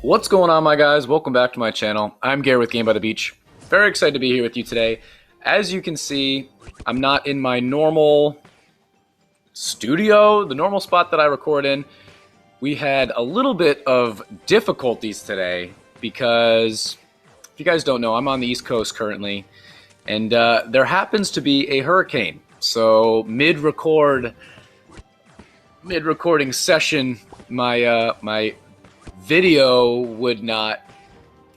What's going on, my guys? Welcome back to my channel. I'm Gary with Game by the Beach. Very excited to be here with you today. As you can see, I'm not in my normal studio, the normal spot that I record in. We had a little bit of difficulties today because, if you guys don't know, I'm on the East Coast currently, and there happens to be a hurricane. So mid-recording session, my video would not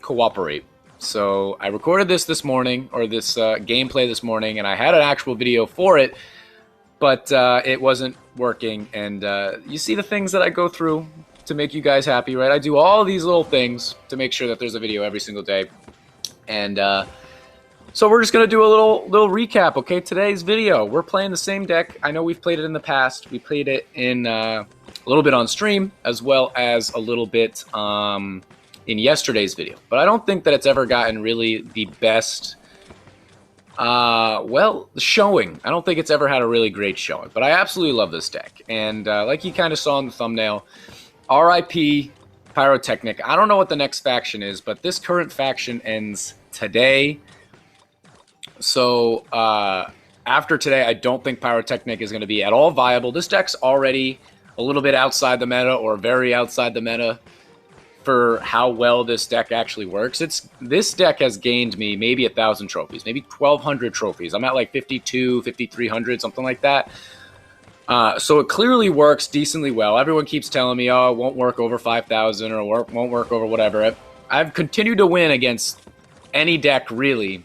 cooperate. So I recorded this morning, or this gameplay this morning, and I had an actual video for it, but it wasn't working. And you see the things that I go through to make you guys happy, right? I do all these little things to make sure that there's a video every single day. And so we're just going to do a little recap, okay? Today's video, we're playing the same deck. I know we've played it in the past. We played it in a little bit on stream, as well as a little bit in yesterday's video. But I don't think that it's ever gotten really the best, well, showing. I don't think it's ever had a really great showing. But I absolutely love this deck. And like you kind of saw in the thumbnail, RIP Pyrotechnic. I don't know what the next faction is, but this current faction ends today. So after today, I don't think Pyrotechnic is going to be at all viable. This deck's already a little bit outside the meta, or very outside the meta, for how well this deck actually works. This deck has gained me maybe 1,000 trophies, maybe 1,200 trophies. I'm at like 52, 5,300, something like that. So it clearly works decently well. Everyone keeps telling me, oh, it won't work over 5,000 or won't work over whatever. I've continued to win against any deck, really,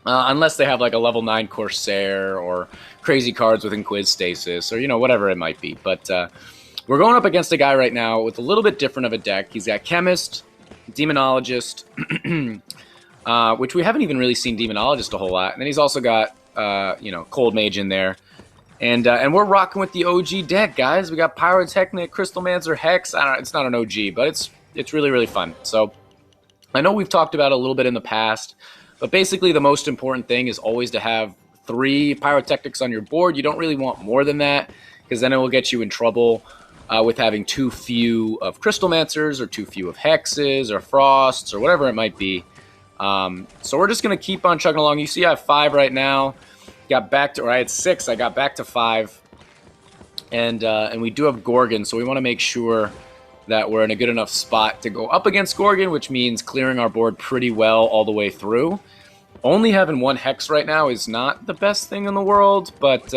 unless they have like a level 9 Corsair or crazy cards with Inquis Stasis, or, you know, whatever it might be. But we're going up against a guy right now with a little bit different of a deck. He's got Chemist, Demonologist, which we haven't even really seen Demonologist a whole lot. And then he's also got, you know, Cold Mage in there. And we're rocking with the OG deck, guys. We got Pyrotechnic, Crystalmancer, Hex. I don't know, it's not an OG, but it's really, really fun. So I know we've talked about it a little bit in the past, but basically the most important thing is always to have 3 Pyrotechnics on your board. You don't really want more than that, because then it will get you in trouble with having too few of Crystalmancers, or too few of Hexes, or Frosts, or whatever it might be. So we're just going to keep on chugging along. You see I have 5 right now. Got back to, or I had 6. I got back to 5. And we do have Gorgon, so we want to make sure that we're in a good enough spot to go up against Gorgon, which means clearing our board pretty well all the way through. Only having 1 Hex right now is not the best thing in the world, but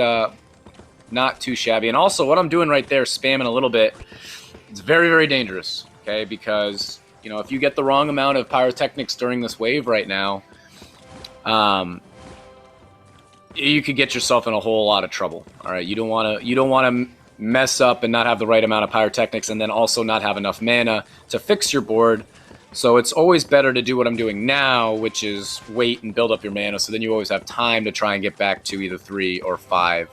not too shabby. And also, what I'm doing right there, spamming a little bit, it's very, very dangerous, okay? Because, you know, if you get the wrong amount of Pyrotechnics during this wave right now, you could get yourself in a whole lot of trouble. All right, you don't want to mess up and not have the right amount of Pyrotechnics, and then also not have enough mana to fix your board. So it's always better to do what I'm doing now, which is wait and build up your mana, so then you always have time to try and get back to either 3 or 5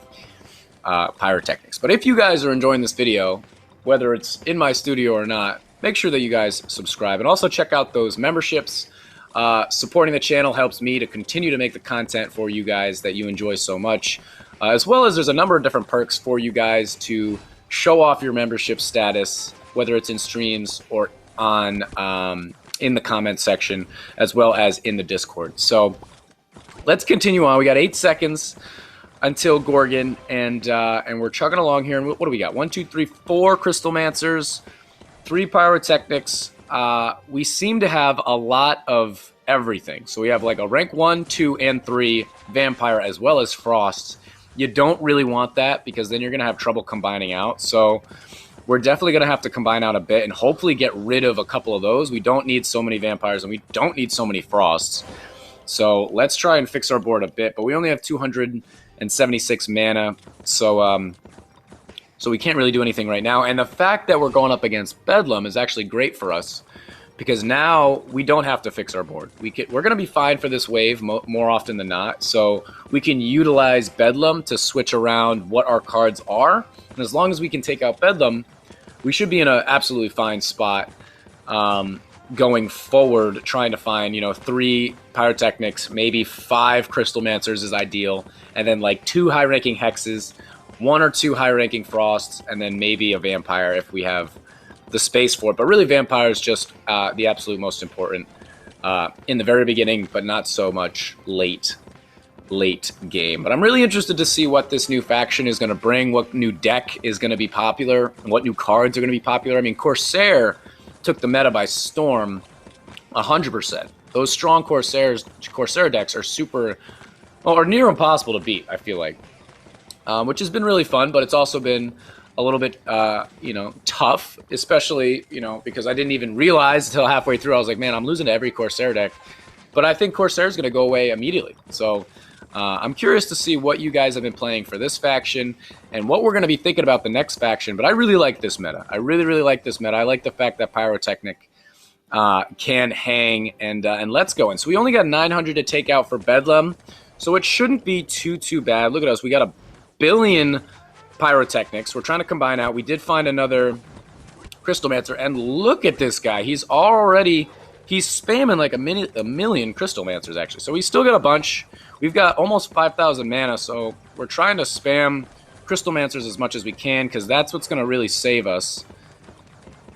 Pyrotechnics. But if you guys are enjoying this video, whether it's in my studio or not, make sure that you guys subscribe. And also check out those memberships. Supporting the channel helps me to continue to make the content for you guys that you enjoy so much. As well as there's a number of different perks for you guys to show off your membership status, whether it's in streams or on in the comment section, as well as in the Discord. So let's continue on. We got 8 seconds until Gorgon, and we're chugging along here. And what do we got? 1, 2, 3, 4 Crystalmancers, 3 Pyrotechnics. We seem to have a lot of everything. So we have like a rank 1, 2, and 3 Vampire, as well as Frosts. You don't really want that, because then you're going to have trouble combining out. So we're definitely going to have to combine out a bit and hopefully get rid of a couple of those. We don't need so many Vampires, and we don't need so many Frosts. So let's try and fix our board a bit. But we only have 276 mana, so we can't really do anything right now. And the fact that we're going up against Bedlam is actually great for us, because now we don't have to fix our board. We're going to be fine for this wave more often than not, so we can utilize Bedlam to switch around what our cards are. And as long as we can take out Bedlam, we should be in an absolutely fine spot going forward, trying to find, you know, 3 Pyrotechnics, maybe 5 Crystalmancers is ideal, and then like 2 high-ranking Hexes, 1 or 2 high-ranking Frosts, and then maybe a Vampire if we have the space for it. But really, Vampire is just the absolute most important in the very beginning, but not so much late game. But I'm really interested to see what this new faction is going to bring, what new deck is going to be popular, and what new cards are going to be popular. I mean, Corsair took the meta by storm 100%. Those strong Corsair decks are super, or near impossible to beat, I feel like, which has been really fun, but it's also been a little bit, tough, especially, because I didn't even realize until halfway through. I was like, man, I'm losing to every Corsair deck. But I think Corsair is going to go away immediately. So I'm curious to see what you guys have been playing for this faction and what we're going to be thinking about the next faction. But I really like this meta. I really, really like this meta. I like the fact that Pyrotechnic can hang and let's go. And so we only got 900 to take out for Bedlam. So it shouldn't be too bad. Look at us. We got 1 billion Pyrotechnics. We're trying to combine out. We did find another Crystalmancer. And look at this guy. He's spamming like a million Crystalmancers, actually. So we still got a bunch. We've got almost 5,000 mana, so we're trying to spam Crystalmancers as much as we can, because that's what's going to really save us.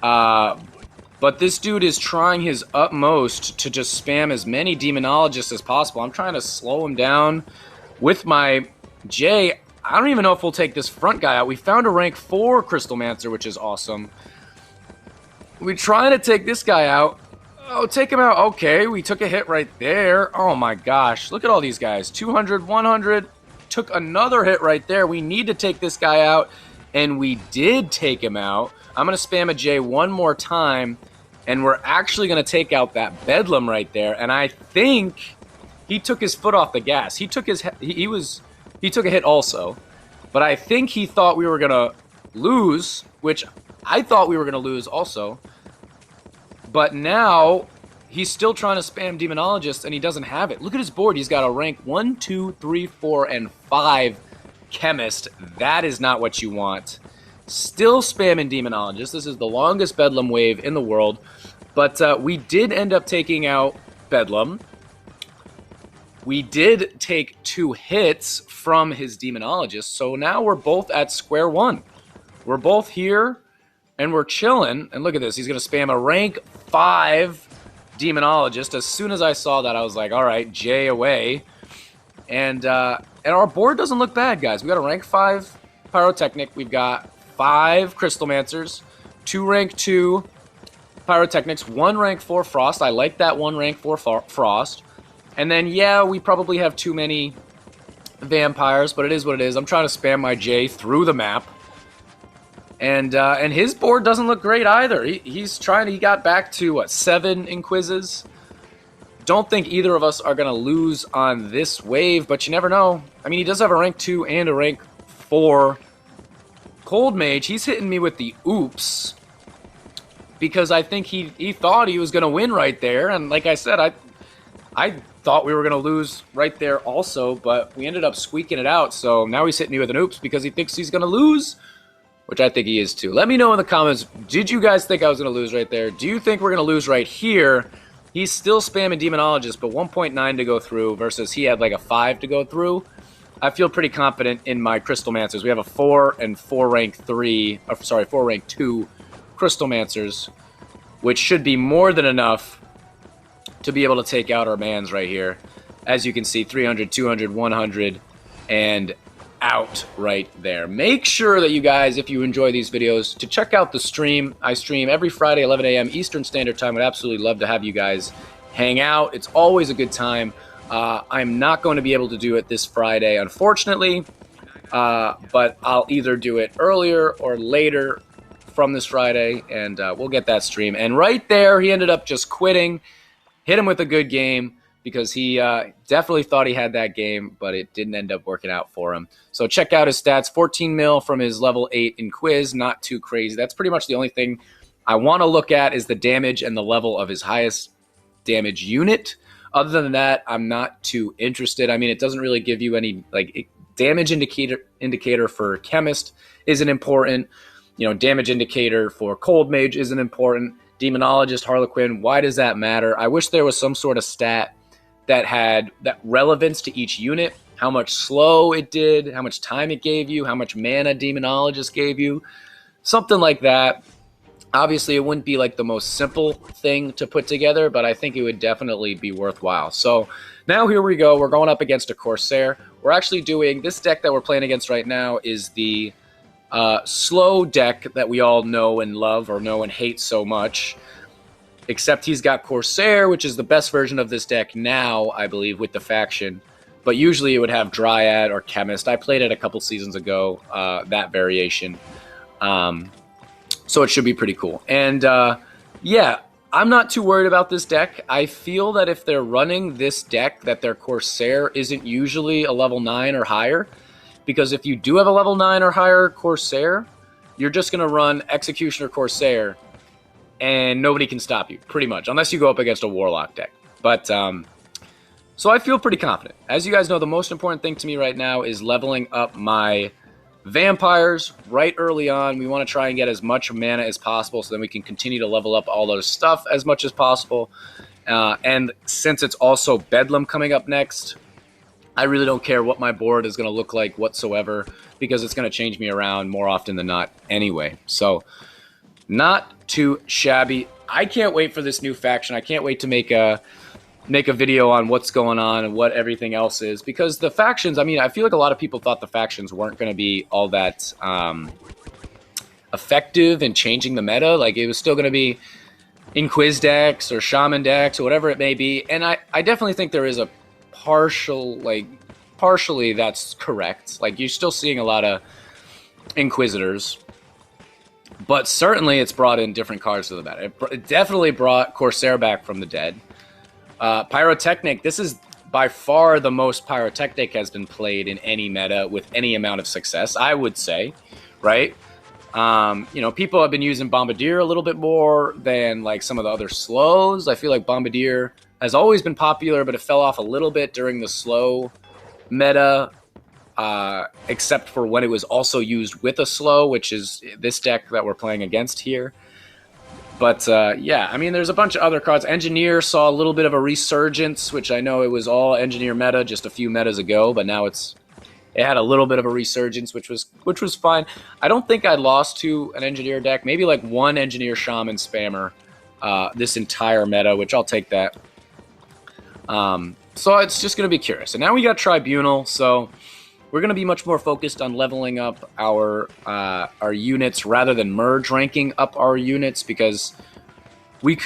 But this dude is trying his utmost to just spam as many Demonologists as possible. I'm trying to slow him down with my J. I don't even know if we'll take this front guy out. We found a rank 4 Crystalmancer, which is awesome. We're trying to take this guy out. Oh, take him out. Okay, we took a hit right there. Oh my gosh. Look at all these guys. 200, 100. Took another hit right there. We need to take this guy out. And we did take him out. I'm going to spam a J one more time. And we're actually going to take out that Bedlam right there. And I think he took his foot off the gas. He took his he took a hit also. But I think he thought we were going to lose, which I thought we were going to lose also. But now, he's still trying to spam Demonologist, and he doesn't have it. Look at his board. He's got a rank 1, 2, 3, 4, and 5 Chemist. That is not what you want. Still spamming Demonologist. This is the longest Bedlam wave in the world. But we did end up taking out Bedlam. We did take 2 hits from his Demonologist, so now we're both at square one. We're both here. And we're chilling. And look at this. He's going to spam a rank 5 Demonologist. As soon as I saw that, I was like, all right, J away. And our board doesn't look bad, guys. We got a rank 5 Pyrotechnic. We've got 5 Crystalmancers, 2 rank 2 Pyrotechnics, 1 rank 4 Frost. I like that 1 rank 4 Frost. And then, yeah, we probably have too many Vampires, but it is what it is. I'm trying to spam my J through the map. And his board doesn't look great either. He got back to, what, 7 Inquises? Don't think either of us are going to lose on this wave, but you never know. I mean, he does have a rank 2 and a rank 4 Cold Mage. He's hitting me with the oops, because I think he thought he was going to win right there. And like I said, I thought we were going to lose right there also, but we ended up squeaking it out. So now he's hitting me with an oops because he thinks he's going to lose, which I think he is too. Let me know in the comments, did you guys think I was going to lose right there? Do you think we're going to lose right here? He's still spamming Demonologist, but 1.9 to go through versus he had like a 5 to go through. I feel pretty confident in my Crystalmancers. We have a 4 and 4 rank 2 Crystalmancers, which should be more than enough to be able to take out our mans right here. As you can see, 300, 200, 100, and out right there. Make sure that you guys, if you enjoy these videos, to check out the stream. I stream every Friday, 11 a.m. Eastern Standard Time. Would absolutely love to have you guys hang out. It's always a good time. I'm not going to be able to do it this Friday, unfortunately, but I'll either do it earlier or later from this Friday, and we'll get that stream. And right there, he ended up just quitting. Hit him with a good game, because he definitely thought he had that game, but it didn't end up working out for him. So check out his stats. 14 mil from his level 8 in Quiz. Not too crazy. That's pretty much the only thing I want to look at is the damage and the level of his highest damage unit. Other than that, I'm not too interested. I mean, it doesn't really give you any, like, damage indicator for Chemist isn't important. You know, damage indicator for Cold Mage isn't important. Demonologist, Harlequin, why does that matter? I wish there was some sort of stat that had that relevance to each unit, how much slow it did, how much time it gave you, how much mana Demonologist gave you, something like that. Obviously, it wouldn't be like the most simple thing to put together, but I think it would definitely be worthwhile. So now here we go. We're going up against a Corsair. We're actually doing this deck that we're playing against right now is the slow deck that we all know and love, or know and hate so much. Except he's got Corsair, which is the best version of this deck now, I believe, with the faction. But usually it would have Dryad or Chemist. I played it a couple seasons ago, that variation. So it should be pretty cool. And yeah, I'm not too worried about this deck. I feel that if they're running this deck, that their Corsair isn't usually a level 9 or higher. Because if you do have a level 9 or higher Corsair, you're just going to run Executioner Corsair, and nobody can stop you, pretty much, unless you go up against a Warlock deck. But, so I feel pretty confident. As you guys know, the most important thing to me right now is leveling up my vampires right early on. We want to try and get as much mana as possible so then we can continue to level up all those stuff as much as possible. And since it's also Bedlam coming up next, I really don't care what my board is going to look like whatsoever, because it's going to change me around more often than not anyway. So not too shabby. I can't wait for this new faction. I can't wait to make a video on what's going on and what everything else is, because the factions, I mean, I feel like a lot of people thought the factions weren't going to be all that effective in changing the meta. Like, it was still going to be Inquis decks or Shaman decks or whatever it may be. And I definitely think there is a partially that's correct. Like, you're still seeing a lot of Inquisitors, but certainly it's brought in different cards to the meta. It definitely brought Corsair back from the dead. Pyrotechnic, this is by far the most Pyrotechnic has been played in any meta with any amount of success, I would say, right? You know, people have been using Bombardier a little bit more than like some of the other slows. I feel like Bombardier has always been popular, but it fell off a little bit during the slow meta, except for when it was also used with a slow, which is this deck that we're playing against here. But yeah, I mean, there's a bunch of other cards. Engineer saw a little bit of a resurgence, which I know it was all Engineer meta just a few metas ago, but now it had a little bit of a resurgence, which was fine. I don't think I lost to an Engineer deck. Maybe like one Engineer Shaman spammer this entire meta, which I'll take that. So it's just going to be curious. And now we got Tribunal, so we're going to be much more focused on leveling up our units rather than merge ranking up our units, because we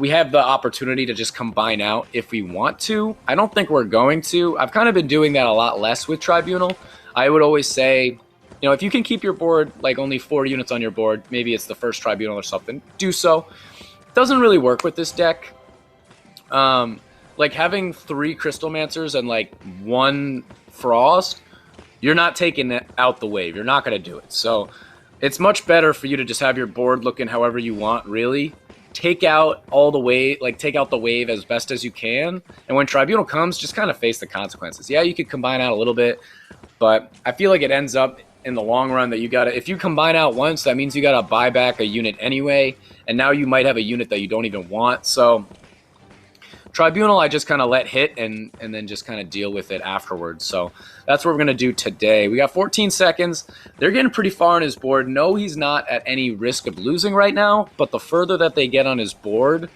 have the opportunity to just combine out if we want to. I don't think we're going to. I've kind of been doing that a lot less with Tribunal. I would always say, you know, if you can keep your board like only 4 units on your board, maybe it's the first Tribunal or something, do so. Doesn't really work with this deck. Like having 3 Crystalmancers and like 1 Frost, you're not taking out the wave. You're not going to do it. So it's much better for you to just have your board looking however you want, really. Take out all the wave, like take out the wave as best as you can. And when Tribunal comes, just kind of face the consequences. Yeah, you could combine out a little bit, but I feel like it ends up in the long run that you got to, if you combine out once, that means you got to buy back a unit anyway. And now you might have a unit that you don't even want. So Tribunal, I just kind of let hit and then just kind of deal with it afterwards. So that's what we're going to do today. We got 14 seconds. They're getting pretty far on his board. No, he's not at any risk of losing right now, but the further that they get on his board,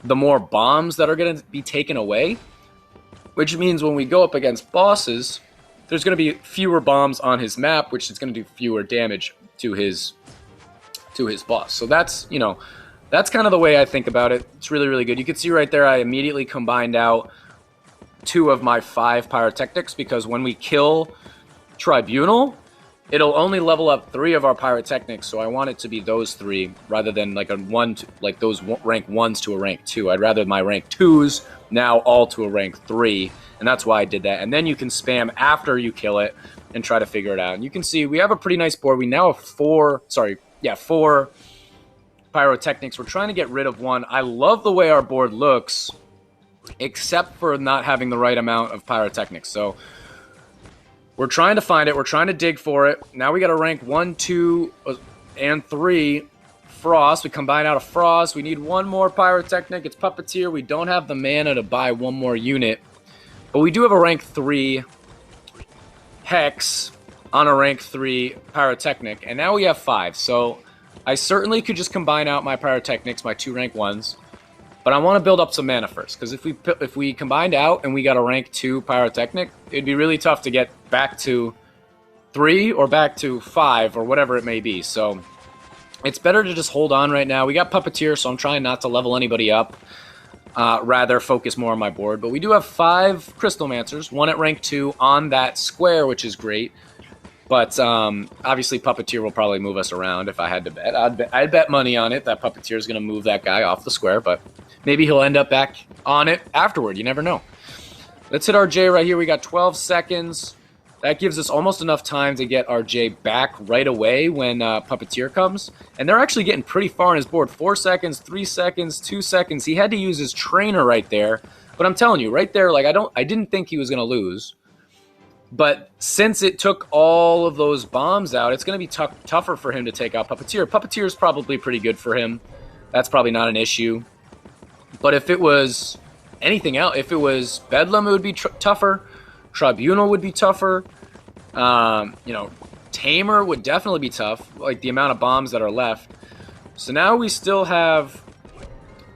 the more bombs that are going to be taken away, which means when we go up against bosses, there's going to be fewer bombs on his map, which is going to do fewer damage to his boss. So that's, you know, that's kind of the way I think about it. It's really, really good. You can see right there, I immediately combined out 2 of my 5 Pyrotechnics, because when we kill Tribunal, it'll only level up 3 of our Pyrotechnics, so I want it to be those 3 rather than like like those rank 1s to a rank 2. I'd rather my rank 2s now all to a rank 3, and that's why I did that. And then you can spam after you kill it and try to figure it out. And you can see we have a pretty nice board. We now have 4 Pyrotechnics. We're trying to get rid of 1. I love the way our board looks, except for not having the right amount of Pyrotechnics. So we're trying to find it. We're trying to dig for it. Now we got to rank 1, 2, and 3 Frost. We combine out a Frost. We need 1 more Pyrotechnic. It's Puppeteer. We don't have the mana to buy 1 more unit, but we do have a rank 3 Hex on a rank 3 Pyrotechnic, and now we have 5. So I certainly could just combine out my Pyrotechnics, my 2 rank 1s, but I want to build up some mana first, because if we combined out and we got a rank 2 Pyrotechnic, it'd be really tough to get back to 3 or back to 5 or whatever it may be. So it's better to just hold on right now. We got Puppeteer, so I'm trying not to level anybody up. Rather focus more on my board. But we do have 5 Crystalmancers, 1 at rank 2 on that square, which is great. But obviously Puppeteer will probably move us around if I had to bet. I'd bet money on it that Puppeteer is going to move that guy off the square, but maybe he'll end up back on it afterward. You never know. Let's hit our J right here. We got 12 seconds. That gives us almost enough time to get our J back right away when Puppeteer comes. And they're actually getting pretty far on his board. 4 seconds, 3 seconds, 2 seconds. He had to use his trainer right there. But I'm telling you, right there, like I didn't think he was going to lose. But since it took all of those bombs out, it's going to be tougher for him to take out Puppeteer. Puppeteer is probably pretty good for him. That's probably not an issue. But if it was anything else, if it was Bedlam, it would be tougher. Tribunal would be tougher. You know, Tamer would definitely be tough, like the amount of bombs that are left. So now we still have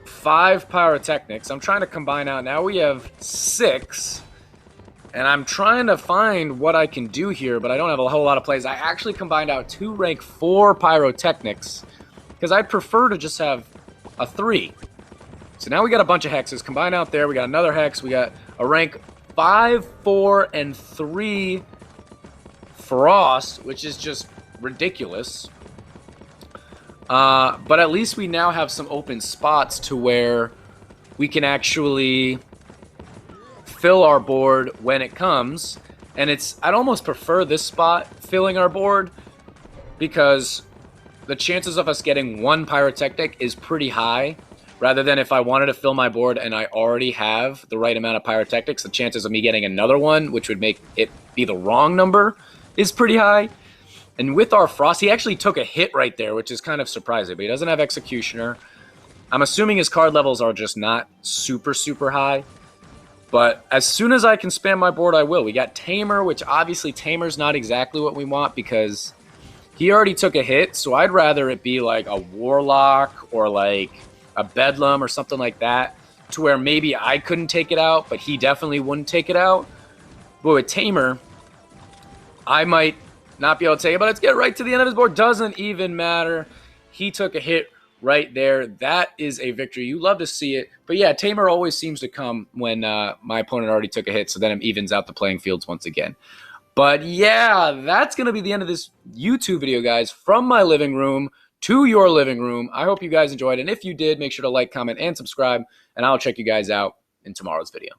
5 Pyrotechnics. I'm trying to combine out. Now we have 6. And I'm trying to find what I can do here, but I don't have a whole lot of plays. I actually combined out 2 rank 4 Pyrotechnics because I'd prefer to just have a 3. So now we got a bunch of hexes. Combine out there. We got another hex. We got a rank 5, 4, and 3 Frost, which is just ridiculous. But at least we now have some open spots to where we can actually fill our board when it comes. And I'd almost prefer this spot filling our board because the chances of us getting 1 Pyrotechnic is pretty high. Rather than if I wanted to fill my board and I already have the right amount of Pyrotechnics, the chances of me getting another one, which would make it be the wrong number, is pretty high. And with our Frost, he actually took a hit right there, which is kind of surprising. But he doesn't have Executioner. I'm assuming his card levels are just not super, super high. But as soon as I can spam my board, I will. We got Tamer, which obviously Tamer's not exactly what we want because he already took a hit. So I'd rather it be like a Warlock or like a Bedlam or something like that to where maybe I couldn't take it out, but he definitely wouldn't take it out. But with Tamer, I might not be able to take it, but let's get right to the end of his board. Doesn't even matter. He took a hit right there. That is a victory. You love to see it. But yeah, Tamer always seems to come when my opponent already took a hit, so then it evens out the playing fields once again. But yeah, that's going to be the end of this YouTube video, guys, from my living room to your living room. I hope you guys enjoyed, and if you did, make sure to like, comment, and subscribe, and I'll check you guys out in tomorrow's video.